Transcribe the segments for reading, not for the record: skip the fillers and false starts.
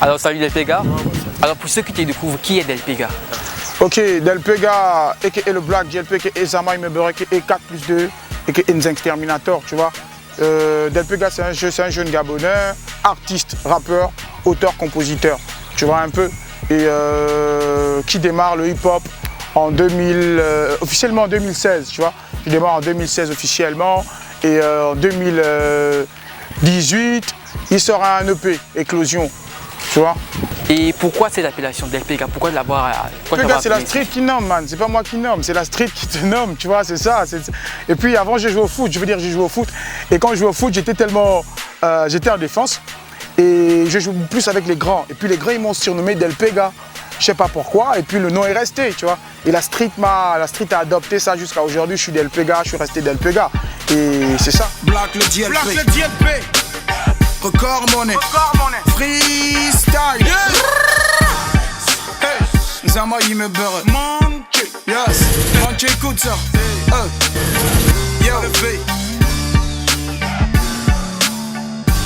Alors salut Delpega. Alors pour ceux qui te découvrent, qui est Delpega? Ok, Delpega, et le Black JLP, et Zama Imeberek, et 4+2, et Nzenx Terminator, tu vois. Delpega, c'est un jeune Gabonais, artiste, rappeur, auteur, compositeur, tu vois un peu. Et qui démarre le hip-hop en officiellement en 2016, tu vois. Je démarre en 2016 officiellement, et en 2018, il sort un EP, Éclosion, tu vois. Et pourquoi cette appellation Delpega? Pourquoi de l'avoir? Delpega, c'est la street qui nomme, man. C'est pas moi qui nomme, c'est la street qui te nomme, tu vois, c'est ça. Et puis avant, j'ai joué au foot, j'ai joué au foot. Et quand je jouais au foot, j'étais en défense. Et je joue plus avec les grands. Et puis les grands, ils m'ont surnommé Delpega. Je sais pas pourquoi. Et puis le nom est resté, tu vois. Et la street a adopté ça jusqu'à aujourd'hui. Je suis Delpega, je suis resté Delpega. Et c'est ça. Black le DLP. Black le DLP. Record money. Freestyle. Yeah. Hey. Zama il me beurre. Monkey. Yes. Monkey écoute ça. Yo.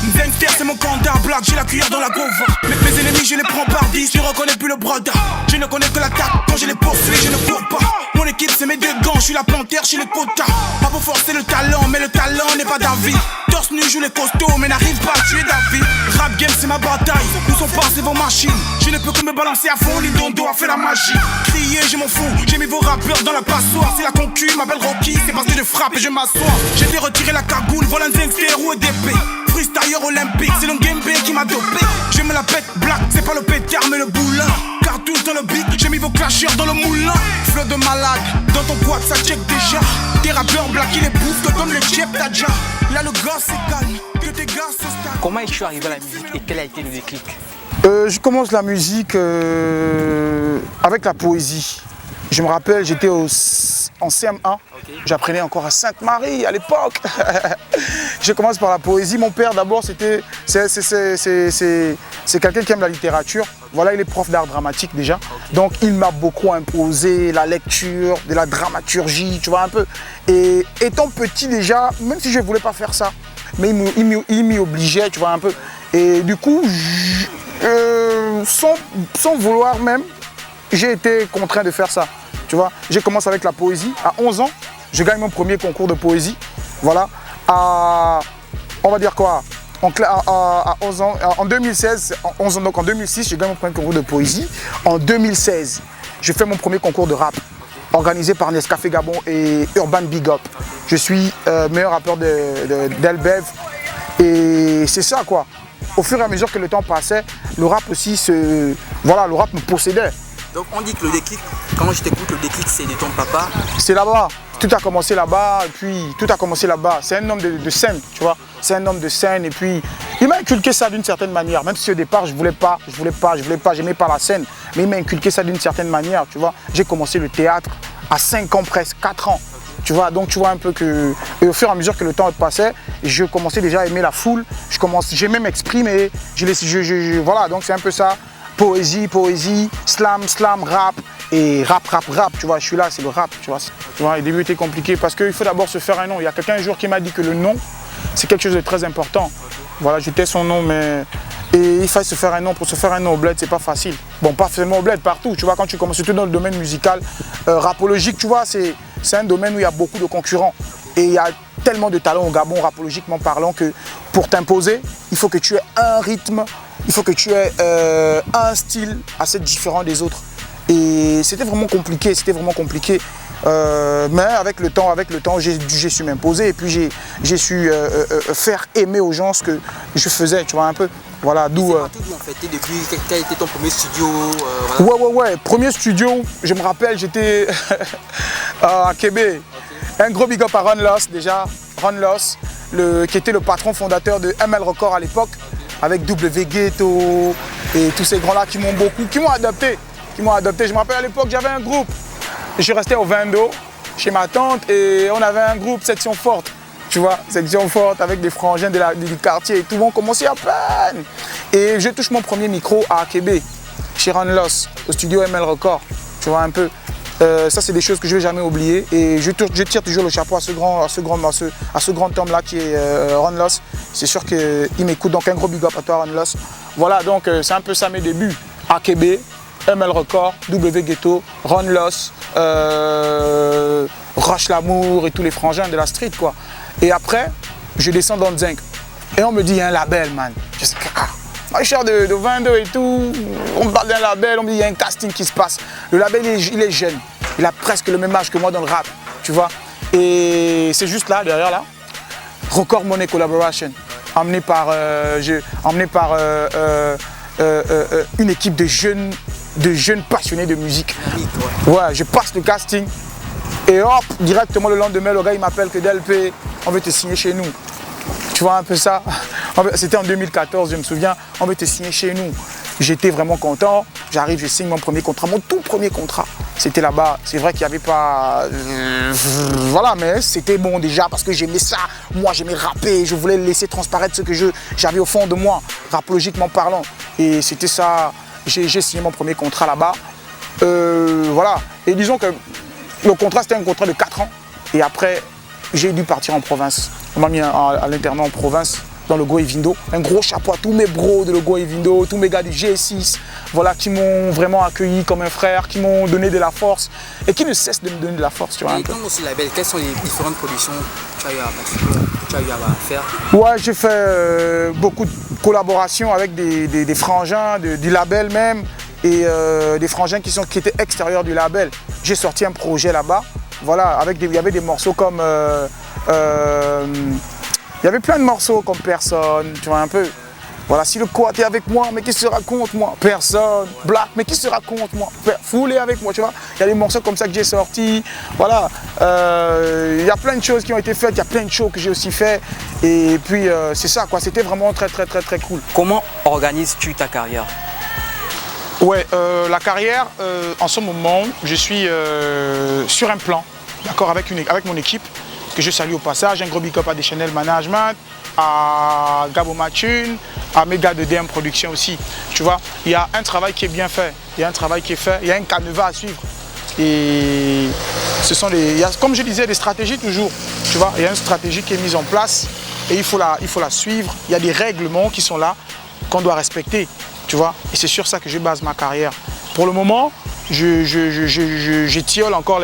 Nzenx, c'est mon compteur Black, j'ai la cuillère dans la gauve. Mes ennemis, je les prends par 10, je reconnais plus le brother. Je ne connais que l'attaque, quand je les poursuis, je ne cours pas. Mon équipe, c'est mes deux gants, je suis la panthère chez les quotas. Pas pour forcer le talent, mais le talent n'est pas David. Torse nu, joue les costauds, mais n'arrive pas à tuer David. Rap game, c'est ma bataille, où sont passées vos machines? Je ne peux que me balancer à fond, Lindondo a fait la magie. Crier, je m'en fous, j'ai mis vos rappeurs dans la passoire. Si la concu m'appelle Rocky, c'est parce que je frappe et je m'assois. J'ai fait retirer la cagoule, voilà un Nzenx, roues et d'épée. Freestyle olympique, c'est le game B qui m'a dopé. Je me la pète Black, c'est pas le pétard mais le boulin. Cartouche dans le beat, j'ai mis vos clasheurs dans le moulin. Flot de malade, dans ton quad ça check déjà. Tes rappeurs Black, il est bouffe comme le chef Tadja. Là le gars c'est calme, que tes gars se stable. Comment es-tu arrivé à la musique et quel a été le déclic? Je commence la musique avec la poésie. Je me rappelle, j'étais en CM1, j'apprenais encore à Sainte-Marie à l'époque. Je commence par la poésie. Mon père d'abord, c'est quelqu'un qui aime la littérature. Voilà, il est prof d'art dramatique déjà. Donc il m'a beaucoup imposé la lecture, de la dramaturgie, tu vois un peu. Et étant petit déjà, même si je ne voulais pas faire ça, mais il m'y obligeait, tu vois un peu. Et du coup, sans vouloir même, j'ai été contraint de faire ça. Tu vois, j'ai commencé avec la poésie. À 11 ans, je gagne mon premier concours de poésie. Voilà. On va dire quoi? À 11 ans, en 2016, 11 ans, donc en 2006, je gagne mon premier concours de poésie. En 2016, je fais mon premier concours de rap, organisé par Nescafé Gabon et Urban Big Up. Je suis meilleur rappeur d'Elbev. Et c'est ça, quoi. Au fur et à mesure que le temps passait, le rap aussi, voilà, le rap me possédait. Donc on dit que le déclic, quand je t'écoute, le déclic c'est de ton papa. C'est là-bas, tout a commencé là-bas, et puis tout a commencé là-bas. C'est un homme de scène, tu vois. C'est un homme de scène, et puis il m'a inculqué ça d'une certaine manière. Même si au départ je voulais pas, j'aimais pas la scène. Mais il m'a inculqué ça d'une certaine manière, tu vois. J'ai commencé le théâtre à 5 ans presque, 4 ans. Tu vois, donc tu vois un peu que, et au fur et à mesure que le temps passait, je commençais déjà à aimer la foule. J'ai même exprimé, voilà, donc c'est un peu ça. Poésie, slam, rap et rap, tu vois, je suis là, c'est le rap, tu vois. Au début, c'était compliqué parce qu'il faut d'abord se faire un nom. Il y a quelqu'un un jour qui m'a dit que le nom, c'est quelque chose de très important. Voilà, j'étais son nom, mais... Et il fallait se faire un nom. Pour se faire un nom au bled, c'est pas facile. Bon, pas seulement au bled, partout, tu vois, quand tu commences, surtout dans le domaine musical, rapologique, tu vois, c'est un domaine où il y a beaucoup de concurrents. Et il y a tellement de talents au Gabon, rapologiquement parlant, que pour t'imposer, il faut que tu aies un rythme, il faut que tu aies un style assez différent des autres. Et c'était vraiment compliqué, mais avec le temps, j'ai su m'imposer et puis j'ai su faire aimer aux gens ce que je faisais, tu vois, un peu. Voilà, d'où... C'est tout en fait, depuis, quel a été ton premier studio voilà. Ouais, premier studio, je me rappelle, j'étais à Québec. Okay. Un gros big up à Ron Loss déjà, Ron Loss, qui était le patron fondateur de ML Record à l'époque, avec W Ghetto et tous ces grands-là qui m'ont adopté. Je me rappelle à l'époque, j'avais un groupe. Je restais au Vendo, chez ma tante, et on avait un groupe Section Forte. Tu vois, Section Forte avec des frangins du quartier et tout le monde commençait à peine. Et je touche mon premier micro à Québec, chez Ron Loss, au studio ML Record. Tu vois un peu. Ça, c'est des choses que je ne vais jamais oublier. Et je tire toujours le chapeau à ce grand homme-là qui est Ron Loss. C'est sûr qu'il m'écoute, donc un gros big up à toi, Ron Loss. Voilà, donc c'est un peu ça mes débuts. AKB, ML Record, W Ghetto, Ron Loss, Roche Lamour et tous les frangins de la street, quoi. Et après, je descends dans Zinc. Et on me dit, il y a un label, man. Je sais, moi, je suis de 22 et tout. On me parle d'un label, on me dit, il y a un casting qui se passe. Le label, il est jeune. Il a presque le même âge que moi dans le rap, tu vois. Et c'est juste là, derrière là, Record Money Collaboration, emmené par une équipe de jeunes passionnés de musique. Ouais, je passe le casting et hop, directement le lendemain, le gars il m'appelle que DLP, on veut te signer chez nous. Tu vois un peu ça? C'était en 2014, je me souviens, on veut te signer chez nous. J'étais vraiment content, j'arrive, je signe mon premier contrat, mon tout premier contrat. C'était là-bas, c'est vrai qu'il n'y avait pas... voilà, mais c'était bon déjà parce que j'aimais ça. Moi, j'aimais rapper, je voulais laisser transparaître ce que j'avais au fond de moi, rapologiquement parlant. Et c'était ça, j'ai signé mon premier contrat là-bas. Voilà, et disons que le contrat, c'était un contrat de 4 ans. Et après, j'ai dû partir en province. On m'a mis à l'internat en province, dans le Go Evindo. Un gros chapeau à tous mes bros de le Go Evindo, tous mes gars du G6, voilà, qui m'ont vraiment accueilli comme un frère, qui m'ont donné de la force et qui ne cessent de me donner de la force. Tu vois, et dans aussi label, quelles sont les différentes productions que tu as eu à participer, que tu as eu à faire? Ouais, j'ai fait beaucoup de collaborations avec des frangins du label même et des frangins qui étaient extérieurs du label. J'ai sorti un projet là-bas, voilà, il y avait des morceaux comme... il y avait plein de morceaux comme Personne, tu vois un peu. Voilà, si le quad est avec moi, mais qui se raconte moi? Personne. Black, mais qui se raconte moi? Foulé avec moi, tu vois. Il y a des morceaux comme ça que j'ai sortis. Voilà, il y a plein de choses qui ont été faites, il y a plein de shows que j'ai aussi fait. Et puis c'est ça quoi, c'était vraiment très cool. Comment organises-tu ta carrière? Ouais, la carrière, en ce moment, je suis sur un plan, d'accord, avec mon équipe, que je salue au passage, un gros big up à Deschanel Management, à Gabo Matune, à mes gars de DM Production aussi. Tu vois, il y a un travail qui est bien fait, il y a un travail qui est fait, il y a un canevas à suivre. Et ce sont il y a, comme je disais, des stratégies toujours. Tu vois, il y a une stratégie qui est mise en place et il faut la suivre. Il y a des règlements qui sont là, qu'on doit respecter. Tu vois, et c'est sur ça que je base ma carrière. Pour le moment, je tilleule encore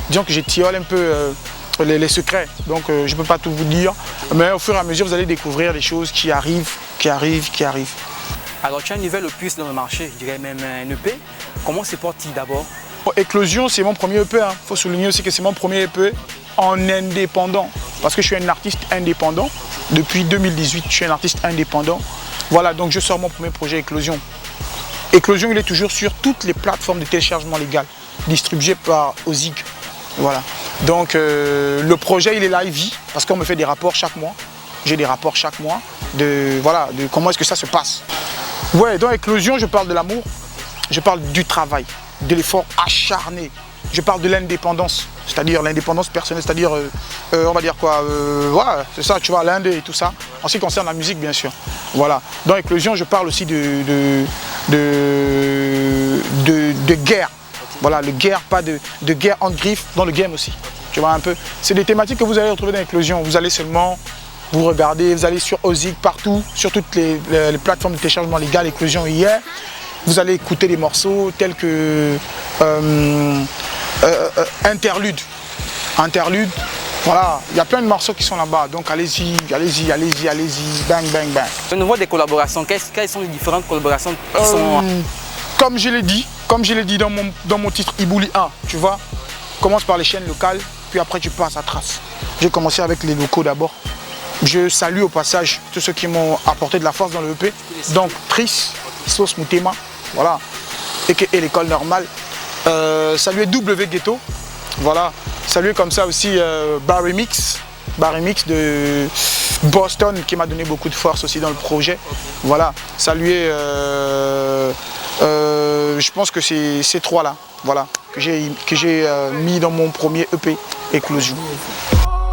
disons que je tilleule un peu les secrets. Donc je ne peux pas tout vous dire, mais au fur et à mesure, vous allez découvrir des choses qui arrivent. Alors tu as un nouvel opus dans le marché, je dirais même un EP. Comment c'est parti d'abord? Éclosion, c'est mon premier EP. Il faut souligner aussi que c'est mon premier EP en indépendant. Parce que je suis un artiste indépendant. Depuis 2018, je suis un artiste indépendant. Voilà, donc je sors mon premier projet Éclosion. Éclosion, il est toujours sur toutes les plateformes de téléchargement légal, distribué par Ozig. Voilà. Donc le projet, il est là, il vit, parce qu'on me fait des rapports chaque mois. J'ai des rapports chaque mois de comment est-ce que ça se passe. Ouais, dans Éclosion, je parle de l'amour, je parle du travail, de l'effort acharné. Je parle de l'indépendance, c'est-à-dire l'indépendance personnelle, c'est-à-dire, on va dire quoi, voilà, c'est ça, tu vois, l'Inde et tout ça, en ce qui concerne la musique, bien sûr. Voilà. Dans Éclosion, je parle aussi de guerre. Voilà, le guerre, pas de guerre en griffe dans le game aussi. Tu vois un peu. C'est des thématiques que vous allez retrouver dans Éclosion. Vous allez seulement vous regarder, vous allez sur Ozig partout, sur toutes les plateformes de téléchargement légal, Éclosion hier. Vous allez écouter des morceaux tels que Interlude. Voilà, il y a plein de morceaux qui sont là-bas. Donc allez-y, bang, bang, bang. Au niveau des collaborations, quelles sont les différentes collaborations qui sont... Comme je l'ai dit dans mon titre Ibouli 1, tu vois, commence par les chaînes locales, puis après tu passes à Trace. J'ai commencé avec les locaux d'abord. Je salue au passage tous ceux qui m'ont apporté de la force dans le EP. Donc Tris, Sauce Moutema, voilà, et l'école normale. Saluer W Ghetto, voilà. Saluer comme ça aussi Barry Mix de Boston qui m'a donné beaucoup de force aussi dans le projet. Voilà. Saluer, je pense que c'est ces trois-là, voilà, que j'ai mis dans mon premier EP Éclosion.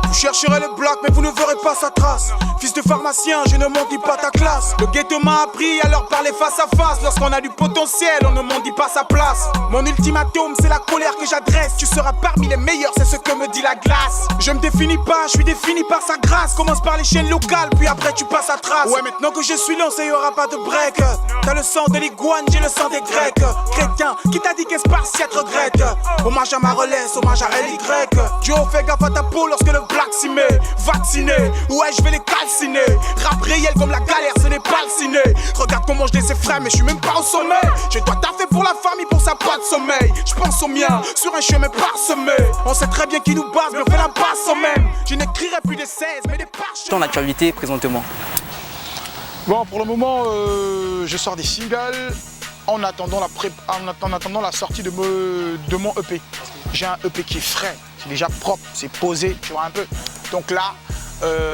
Vous chercherez le bloc mais vous ne verrez pas sa trace. Fils de pharmacien, je ne mendie pas ta classe. Le ghetto m'a appris à leur parler face à face. Lorsqu'on a du potentiel, on ne mendie pas sa place. Mon ultimatum, c'est la colère que j'adresse. Tu seras parmi les meilleurs, c'est ce que me dit la glace. Je me définis pas, je suis défini par sa grâce. Commence par les chaînes locales, puis après tu passes à trace. Ouais, maintenant que je suis lancé, y aura pas de break. T'as le sang de l'iguane, j'ai le sang des Grecs. Chrétien, qui t'a dit qu'est spartiate regrette? Hommage à ma relève, hommage à LY. Dieu fais gaffe à ta peau lorsque le black s'y met. Vacciné, ouais je vais les calciner. Rap réel comme la galère, ce n'est pas le ciné. Regarde comment je laisse ses frères, mais je suis même pas au sommet. Je dois taffer pour la famille, pour ça pas de sommeil. Je pense au mien, sur un chemin parsemé. On sait très bien qui nous base, mais on fait la passe au même. Je n'écrirai plus des 16, mais des parchemins. Ton actualité, présentement. Bon, pour le moment, je sors des singles en attendant la sortie de mon EP. J'ai un EP qui est frais, c'est déjà propre, c'est posé, tu vois un peu. Donc là...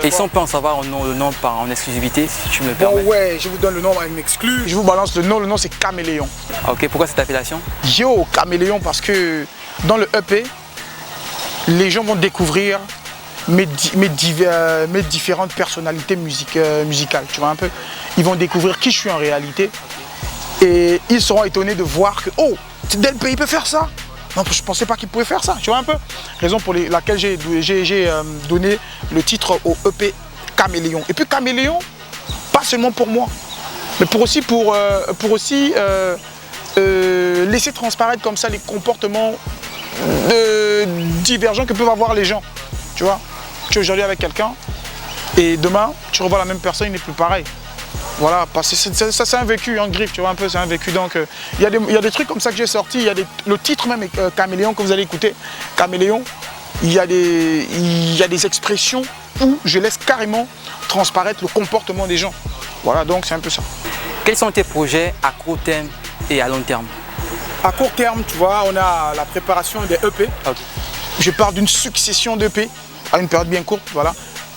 Et si on peut en savoir le nom en exclusivité, si tu me le permets. Bon ouais, je vous donne le nom en exclu, je vous balance le nom c'est Caméléon. Ok, pourquoi cette appellation? Yo, Caméléon, parce que dans le EP, les gens vont découvrir mes différentes personnalités musicales, tu vois un peu. Ils vont découvrir qui je suis en réalité et ils seront étonnés de voir que, oh, Delpé, il peut faire ça. Non, je ne pensais pas qu'il pouvait faire ça, tu vois un peu. Raison pour laquelle j'ai donné le titre au EP Caméléon. Et puis Caméléon, pas seulement pour moi, mais pour aussi laisser transparaître comme ça les comportements divergents que peuvent avoir les gens. Tu vois, tu es aujourd'hui avec quelqu'un et demain, tu revois la même personne, il n'est plus pareil. Voilà, parce que ça c'est un vécu, un griffe, tu vois un peu, c'est un vécu. Donc il y a des trucs comme ça que j'ai sorti, le titre même est Caméléon que vous allez écouter, Caméléon, il y a des expressions où je laisse carrément transparaître le comportement des gens. Voilà, donc c'est un peu ça. Quels sont tes projets à court terme et à long terme? À court terme, tu vois, on a la préparation des EP. Okay. Je pars d'une succession d'EP à une période bien courte, voilà.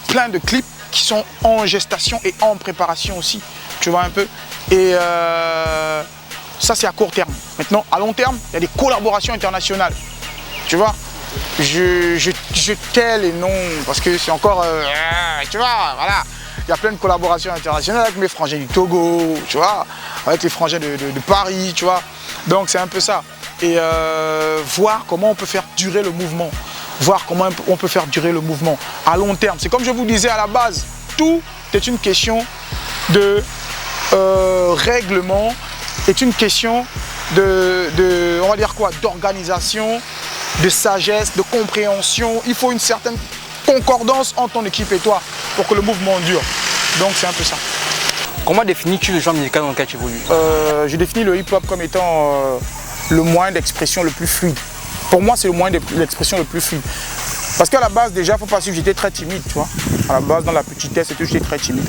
Plein de clips qui sont en gestation et en préparation aussi, tu vois un peu. Et ça c'est à court terme. Maintenant, à long terme, il y a des collaborations internationales, tu vois. Je tais les noms parce que c'est encore, tu vois, voilà. Il y a plein de collaborations internationales avec mes frangins du Togo, tu vois, avec les frangins de Paris, tu vois. Donc c'est un peu ça. Et voir comment on peut faire durer le mouvement. Voir comment on peut faire durer le mouvement à long terme. C'est comme je vous disais à la base, tout est une question de règlement, est une question on va dire quoi, d'organisation, de sagesse, de compréhension. Il faut une certaine concordance entre ton équipe et toi pour que le mouvement dure. Donc c'est un peu ça. Comment définis-tu le genre musical dans lequel tu évolues? Je définis le hip-hop comme étant le moyen d'expression le plus fluide. Pour moi, c'est le moyen d'expression le plus fluide. Parce qu'à la base, déjà, il ne faut pas suivre, j'étais très timide, tu vois. À la base, dans la petitesse, j'étais très timide.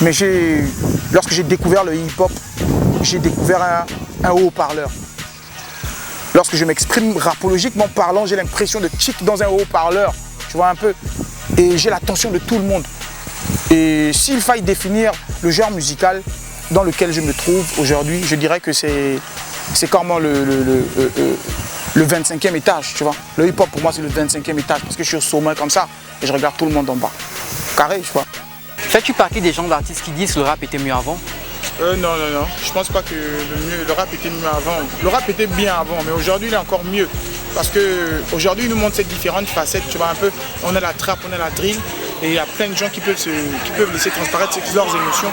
Mais lorsque j'ai découvert le hip-hop, j'ai découvert un haut-parleur. Lorsque je m'exprime rapologiquement parlant, j'ai l'impression de chic dans un haut-parleur, tu vois un peu. Et j'ai l'attention de tout le monde. Et s'il faille définir le genre musical dans lequel je me trouve aujourd'hui, je dirais que c'est comme le 25e étage, tu vois. Le hip-hop pour moi c'est le 25e étage parce que je suis au sommet comme ça et je regarde tout le monde en bas. Carré, tu vois. Fais-tu partie des gens d'artistes qui disent que le rap était mieux avant? Non. Je pense pas que le rap était mieux avant. Le rap était bien avant, mais aujourd'hui il est encore mieux. Parce qu'aujourd'hui il nous montre ces différentes facettes, tu vois un peu. On a la trap, on a la drill et il y a plein de gens qui peuvent laisser transparaître leurs émotions.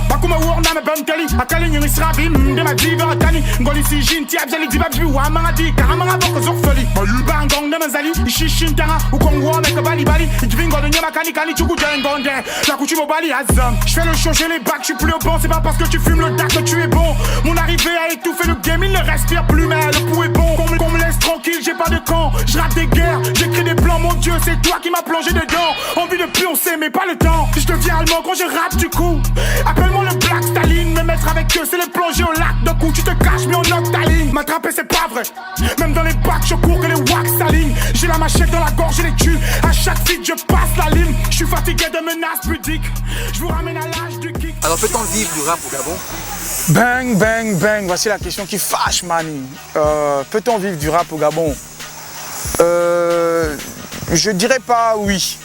Bakuma warna me banteli akali nyingi srabim de ma diga tani ngoli si jinti abjali dibabi wa mangadi karamanga boko zokfeli bayu bangong de mazali ishishin tanga ukongwa me kabali bali idvingo de nyama kani kani chuku dengonde la kuchimo bali azam je fais le show j'ai les bacs je suis plus au bon c'est pas parce que tu fumes le dac que tu es bon mon arrivée a étouffé le game il ne respire plus mais le pouls est bon qu'on me laisse tranquille j'ai pas de camp je rate des guerres j'écris des plans mon dieu c'est toi qui m'as plongé dedans envie de pioncer mais pas le temps je deviens allemand quand je rappe du coup appelle-moi le Black Staline, me mettre avec eux, c'est les plonger au lac. D'un coup, tu te caches, mais on octaline. M'attraper, c'est pas vrai. Même dans les bacs, je cours que les wax s'alignent. J'ai la machette dans la gorge, je les tue. À chaque feat, je passe la ligne. Je suis fatigué de menaces pudiques. Je vous ramène à l'âge du kick. Alors, peut-on vivre du rap au Gabon? Bang, bang, bang. Voici la question qui fâche, Mani. Peut-on vivre du rap au Gabon? Je dirais pas oui.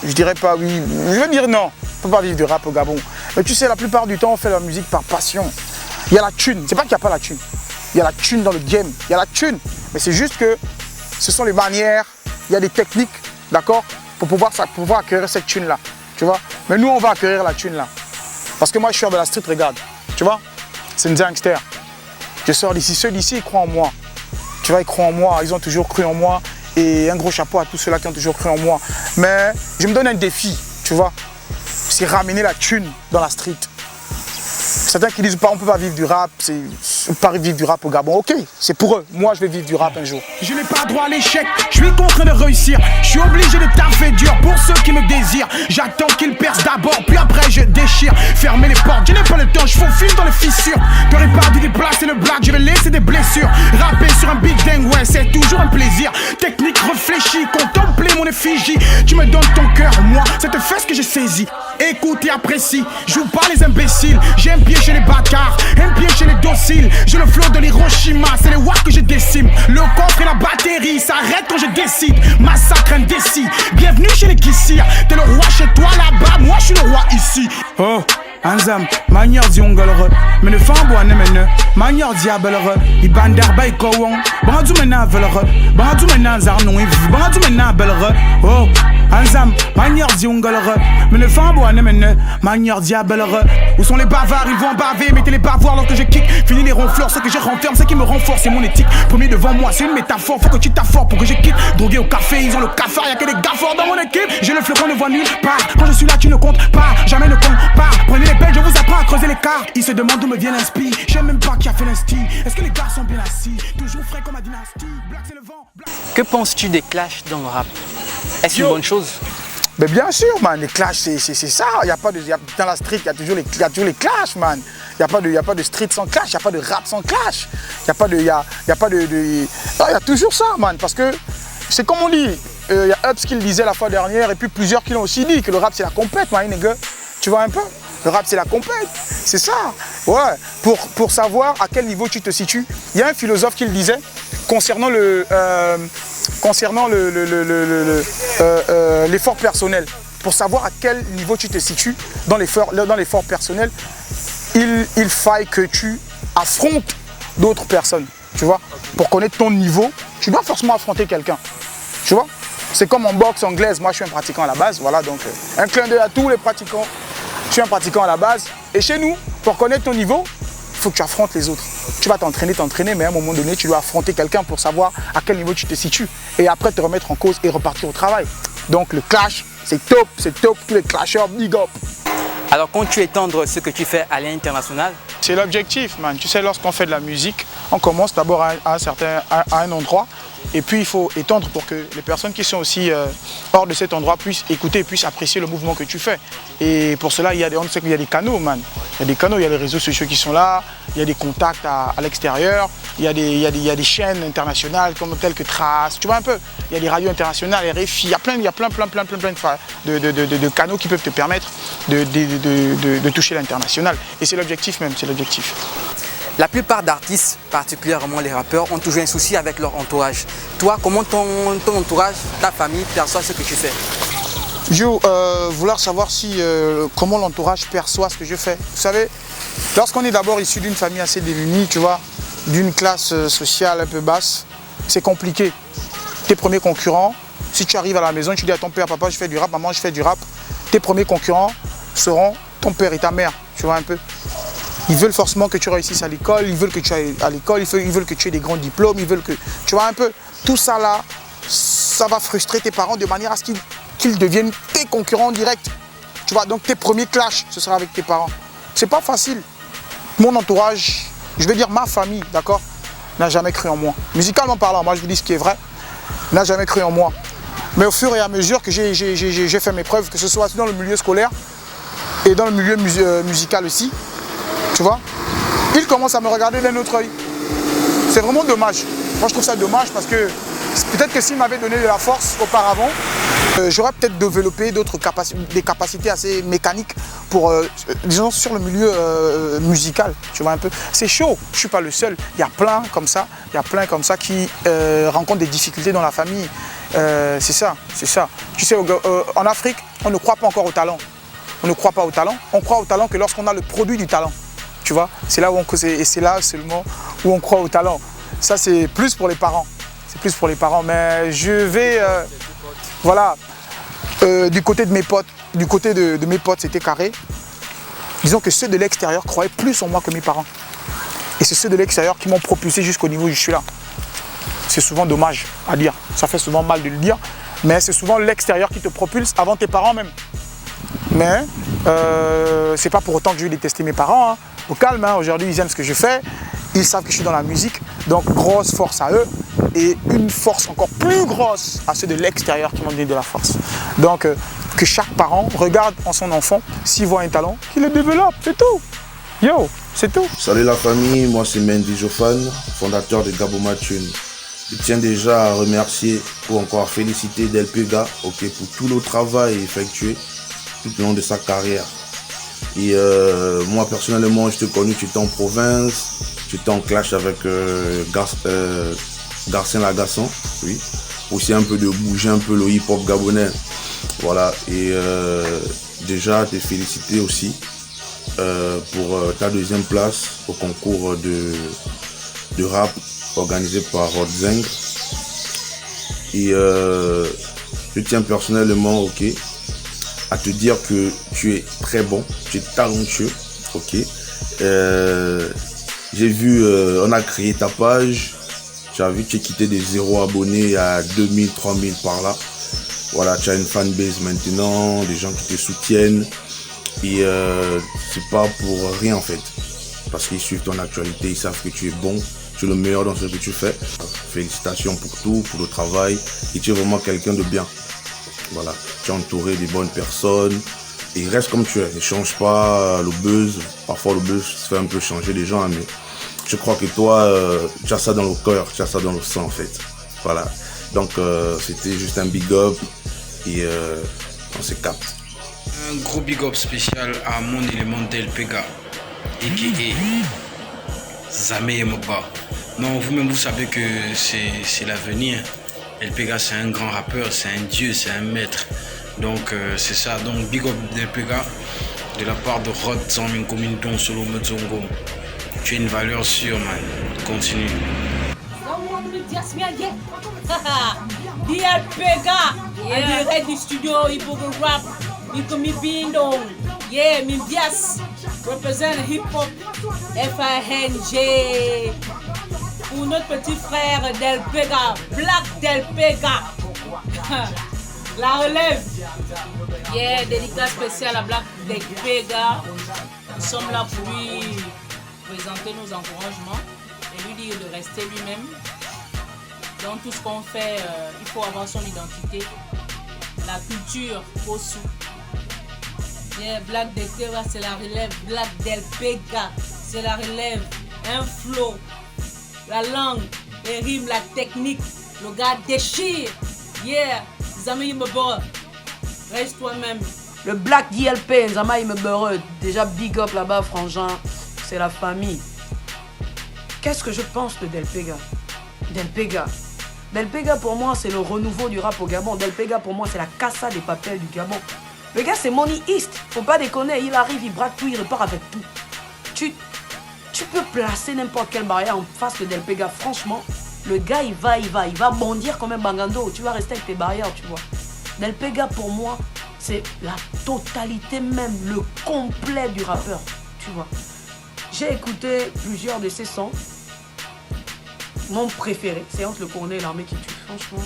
Je dirais pas oui. Je veux dire non. On ne peut pas vivre du rap au Gabon. Mais tu sais, la plupart du temps, on fait la musique par passion. Il y a la thune. C'est pas qu'il n'y a pas la thune. Il y a la thune dans le game. Il y a la thune. Mais c'est juste que ce sont les manières, il y a des techniques, d'accord, pour pouvoir acquérir cette thune-là. Tu vois. Mais nous, on va acquérir la thune-là. Parce que moi, je sors de la street, regarde. Tu vois. C'est une gangster. Je sors d'ici. Ceux d'ici, ils croient en moi. Tu vois, ils croient en moi. Ils ont toujours cru en moi. Et un gros chapeau à tous ceux-là qui ont toujours cru en moi. Mais je me donne un défi, tu vois. C'est ramener la thune dans la street. Certains qui disent pas on peut pas vivre du rap, on peut pas vivre du rap au Gabon. Ok, c'est pour eux. Moi, je vais vivre du rap un jour. Je n'ai pas droit à l'échec, je suis contraint de réussir. Je suis obligé de taffer dur pour ceux qui me désirent. J'attends qu'ils percent d'abord, puis après je déchire. Fermez les portes, je n'ai pas le temps, je faufile dans les fissures. T'aurais pas dû déplacer le black, je vais laisser des blessures. Rapper sur un big dang, ouais, c'est toujours un plaisir. Technique réfléchie, contempler mon effigie. Tu me donnes ton cœur, moi, ça te fait ce que j'ai saisi. Écoute et apprécie, joue pas les imbéciles. J'ai un pied chez les bâtards, un pied chez les dociles. J'ai le flow de l'Hiroshima, c'est les watts que je décime. Le coffre et la batterie s'arrêtent quand je décide. Massacre indécis, bienvenue chez les Kissirs. T'es le roi chez toi là-bas, moi je suis le roi ici. Oh, Anzam, manière d'yongalre. Mais le fan boit nemene, manière diablere. I bandar bay kowon, bandu mena velere. Bandu mena zarnon, bandu mena belere. Oh, Anzam, manière d'yongalre. Mais le fan boit nemene, manière diablere. Où sont les bavards, ils vont baver, mettez les bavoirs lorsque je kick. Fini les ronfleurs, ce que je renferme, ce qui me renforce, c'est mon éthique. Premier devant moi, c'est une métaphore, faut que tu t'affortes pour que je quitte. Drogué au café, ils ont le cafard, y'a que des gars forts dans mon équipe. J'ai le fleuron, ne voit nulle part. Quand je suis là, tu ne comptes pas, jamais ne compte pas. Prenez les pelles, je vous apprends à creuser l'écart. Ils se demandent d'où me vient l'inspi. J'aime même pas qui a fait l'insti. Est-ce que les gars sont bien assis? Toujours frais comme ma dynastie. Black, c'est le vent. Que penses-tu des clashs dans le rap? Est-ce une bonne chose? Mais bien sûr, man, les clashs, c'est ça. Dans la street, il y a toujours les clashs, man. Il n'y a pas de street sans clash, il n'y a pas de rap sans clash. Il y a toujours ça, man. Parce que c'est comme on dit, il y a Ups qui le disait la fois dernière, et puis plusieurs qui l'ont aussi dit, que le rap c'est la compète, man, nigga. Tu vois un peu? Le rap c'est la compète, c'est ça. Ouais, pour savoir à quel niveau tu te situes. Il y a un philosophe qui le disait concernant l'effort personnel. Pour savoir à quel niveau tu te situes dans l'effort personnel, il faille que tu affrontes d'autres personnes. Tu vois, pour connaître ton niveau, tu dois forcément affronter quelqu'un. Tu vois, c'est comme en boxe anglaise. Moi, je suis un pratiquant à la base. Voilà, donc un clin d'œil à tous les pratiquants. Je suis un pratiquant à la base. Et chez nous, pour connaître ton niveau, il faut que tu affrontes les autres. Tu vas t'entraîner, mais à un moment donné, tu dois affronter quelqu'un pour savoir à quel niveau tu te situes. Et après, te remettre en cause et repartir au travail. Donc le clash, c'est top. Tous les clasheurs, big up. Alors, comptes-tu étendre ce que tu fais à l'international? C'est l'objectif, man. Tu sais, lorsqu'on fait de la musique, on commence d'abord à un endroit. Et puis, il faut étendre pour que les personnes qui sont aussi hors de cet endroit puissent écouter, puissent apprécier le mouvement que tu fais. Et pour cela, on sait qu'il y a des canaux, man. Il y a des canaux, il y a les réseaux sociaux qui sont là, il y a des contacts à l'extérieur, il y a des chaînes internationales telles que Trace, tu vois un peu. Il y a des radios internationales, RFI, il y a plein de canaux qui peuvent te permettre de toucher l'international. Et c'est l'objectif même, c'est l'objectif. La plupart d'artistes, particulièrement les rappeurs, ont toujours un souci avec leur entourage. Toi, comment ton entourage, ta famille perçoit ce que tu fais? Vouloir savoir comment l'entourage perçoit ce que je fais. Vous savez, lorsqu'on est d'abord issu d'une famille assez démunie, tu vois, d'une classe sociale un peu basse, c'est compliqué. Tes premiers concurrents, si tu arrives à la maison, tu dis à ton père, papa, je fais du rap, maman, je fais du rap, tes premiers concurrents seront ton père et ta mère, tu vois un peu. Ils veulent forcément que tu réussisses à l'école, ils veulent que tu ailles à l'école, ils veulent que tu aies des grands diplômes, ils veulent que... Tu vois un peu, tout ça là, ça va frustrer tes parents de manière à ce qu'ils deviennent tes concurrents directs. Tu vois, donc tes premiers clashs, ce sera avec tes parents. C'est pas facile. Mon entourage, je vais dire ma famille, d'accord, n'a jamais cru en moi. Musicalement parlant, moi je vous dis ce qui est vrai, n'a jamais cru en moi. Mais au fur et à mesure que j'ai fait mes preuves, que ce soit dans le milieu scolaire et dans le milieu musical aussi, tu vois, il commence à me regarder d'un autre œil. C'est vraiment dommage. Moi, je trouve ça dommage parce que peut-être que s'il m'avait donné de la force auparavant, j'aurais peut-être développé des capacités assez mécaniques pour, disons, sur le milieu musical. Tu vois un peu. C'est chaud. Je ne suis pas le seul. Il y a plein comme ça qui rencontrent des difficultés dans la famille. c'est ça. Tu sais, en Afrique, on ne croit pas encore au talent. On ne croit pas au talent. On croit au talent que lorsqu'on a le produit du talent. Tu vois, c'est là où c'est là seulement où on croit au talent. Ça, c'est plus pour les parents. C'est plus pour les parents. Mais je vais, voilà, du côté de mes potes, c'était carré. Disons que ceux de l'extérieur croyaient plus en moi que mes parents. Et c'est ceux de l'extérieur qui m'ont propulsé jusqu'au niveau où je suis là. C'est souvent dommage à dire. Ça fait souvent mal de le dire. Mais c'est souvent l'extérieur qui te propulse avant tes parents même. Mais c'est pas pour autant que je vais détester mes parents. Hein. Au calme, hein. Aujourd'hui, ils aiment ce que je fais. Ils savent que je suis dans la musique. Donc, grosse force à eux. Et une force encore plus grosse à ceux de l'extérieur qui m'ont donné de la force. Donc, que chaque parent regarde en son enfant, s'il voit un talent, qu'il le développe. C'est tout. Yo, c'est tout. Salut la famille, moi c'est Mendy Jofan, fondateur de Gaboma Tune. Je tiens déjà à remercier ou encore à féliciter Delpega pour tout le travail effectué tout au long de sa carrière. Et moi personnellement, je t'ai connu, tu étais en province, tu étais en clash avec Garcin Lagasson, oui. Aussi un peu de bouger un peu le hip-hop gabonais. Voilà, et déjà te féliciter aussi pour ta deuxième place au concours de rap organisé par Rod Zeng. Et je tiens personnellement à te dire que tu es très bon, tu es talentueux. J'ai vu, on a créé ta page, tu as vu, tu es quitté des 0 abonnés à 2000, 3000 par là. Voilà, tu as une fanbase maintenant, des gens qui te soutiennent. Et c'est pas pour rien en fait. Parce qu'ils suivent ton actualité, ils savent que tu es bon, tu es le meilleur dans ce que tu fais. Félicitations pour tout, pour le travail. Et tu es vraiment quelqu'un de bien. Voilà, tu es entouré des bonnes personnes. Et reste comme tu es, ne change pas le buzz. Parfois le buzz se fait un peu changer les gens, mais je crois que toi, tu as ça dans le cœur, tu as ça dans le sang en fait. Voilà, donc c'était juste un big up et on se capte. Un gros big up spécial à mon élément Delpega, a.k.a. Zame Moba. Non, vous-même vous savez que c'est l'avenir. Delpega c'est un grand rappeur, c'est un dieu, c'est un maître. Donc c'est ça, donc big up Delpega de la part de Rod Zang Komindon Solo Mzongo. Tu es une valeur sûre, man. Continue. Delpega, direct du studio Hip Hop Rap. Mikomi Bindong, yeah, Mimbias, represent hip hop FANG. Pour notre petit frère Delpega, Black Delpega. La relève. Yeah, dédicace spéciale à Black Delpega. Nous sommes là pour lui présenter nos encouragements et lui dire de rester lui-même. Dans tout ce qu'on fait, il faut avoir son identité. La culture au sous. Yeah, Black Delpega, c'est la relève. Black Delpega, c'est la relève. Un flow, la langue, les rimes, la technique. Le gars déchire. Yeah, Zama Imebore. Reste toi-même. Le Black DLP, Zama Imebore. Déjà big up là-bas, frangin. C'est la famille. Qu'est-ce que je pense de Delpega? Delpega pour moi c'est le renouveau du rap au Gabon. Delpega pour moi c'est la Casa des Papel du Gabon. Le gars c'est Money East, faut pas déconner, il arrive, il braque tout, il repart avec tout. Tu peux placer n'importe quelle barrière en face de Delpega, franchement, le gars il va bondir comme un bangando, tu vas rester avec tes barrières, tu vois. Delpega pour moi c'est la totalité même, le complet du rappeur, tu vois. J'ai écouté plusieurs de ses sons. Mon préféré, c'est Entre le Cornet et l'armée qui tue. Franchement.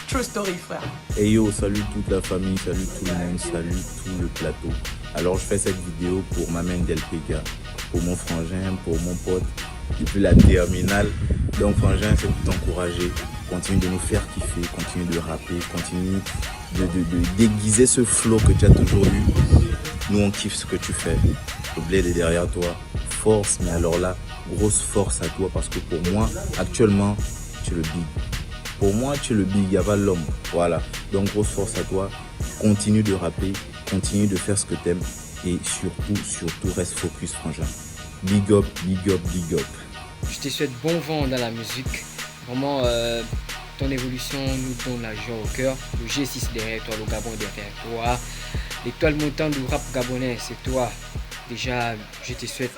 True story, frère. Et yo, salut toute la famille, salut tout le monde, salut tout le plateau. Alors, je fais cette vidéo pour ma main Delpega, pour mon frangin, pour mon pote, depuis la terminale. Donc, frangin, c'est pour t'encourager. Continue de nous faire kiffer, continue de rapper, continue de déguiser ce flow que tu as toujours eu. Nous, on kiffe ce que tu fais. Le bled est derrière toi. Force, mais alors là, grosse force à toi parce que pour moi, actuellement, tu es le big. Pour moi, tu es le big, il n'y a pas l'homme. Voilà. Donc, grosse force à toi. Continue de rapper, continue de faire ce que tu aimes et surtout, reste focus, frangin. Big up, big up, big up. Je te souhaite bon vent dans la musique. Vraiment, Ton évolution nous donne la joie au cœur. Le G6 derrière toi, le Gabon derrière toi. L'étoile montante du rap gabonais, c'est toi. Déjà, je te souhaite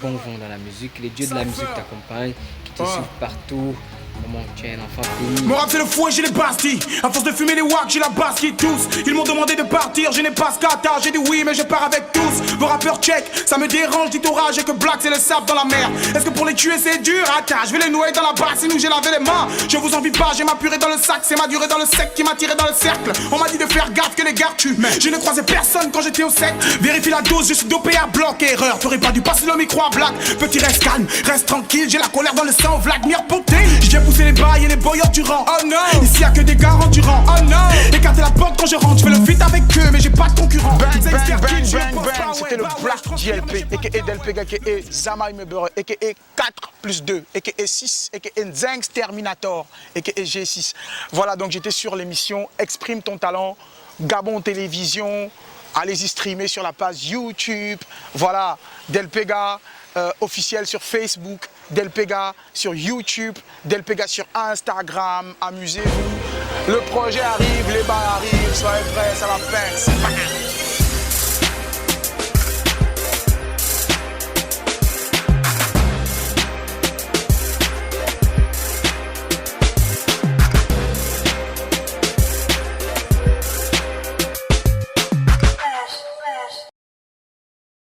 bon vent dans la musique. Les dieux de la musique t'accompagnent, qui te suivent partout. Comment tu es un enfant béni. Mon rap c'est le fouet, j'ai les bastilles. À force de fumer les wacks, j'ai la basse qui tous. Ils m'ont demandé de partir, je n'ai pas ce kata. J'ai dit oui, mais je pars avec tous. Vos rappeurs check, ça me dérange, dit orage et que Black c'est le sable dans la mer. Est-ce que pour les tuer c'est dur? Attends, je vais les nouer dans la basse, et nous j'ai lavé les mains. Je vous envie pas, j'ai ma purée dans le sac. C'est ma durée dans le sec qui m'a tiré dans le cercle. On m'a dit de faire gaffe que les gars tuent. Mais je ne croisais personne quand j'étais au sec. Vérifie la dose, je suis dopé à bloc. Erreur, t'aurais pas dû passer le micro à Black. Petit reste calme, reste tranquille, j'ai la colère dans le sang. Vladimir Poutine, j'ai poussé les bails et les boyards du rang. Oh non, ici y'a que des gars endurants. Oh non, écartez la porte quand je rentre, je fais le feat avec eux, mais j'ai pas de concurrent. Bang, bang, bang, bang, bang. C'était le Black DLP, a.k.a. Delpega, a.k.a. Zama Imebere, a.k.a. 4+2, a.k.a. 6, a.k.a. Nzengs Terminator, a.k.a. G6. Voilà, donc j'étais sur l'émission Exprime ton talent, Gabon Télévision. Allez-y streamer sur la page YouTube. Voilà, Delpega officiel sur Facebook, Delpega sur YouTube, Delpega sur Instagram. Amusez-vous. Le projet arrive, les balles arrivent, soyez prêts, ça va faire.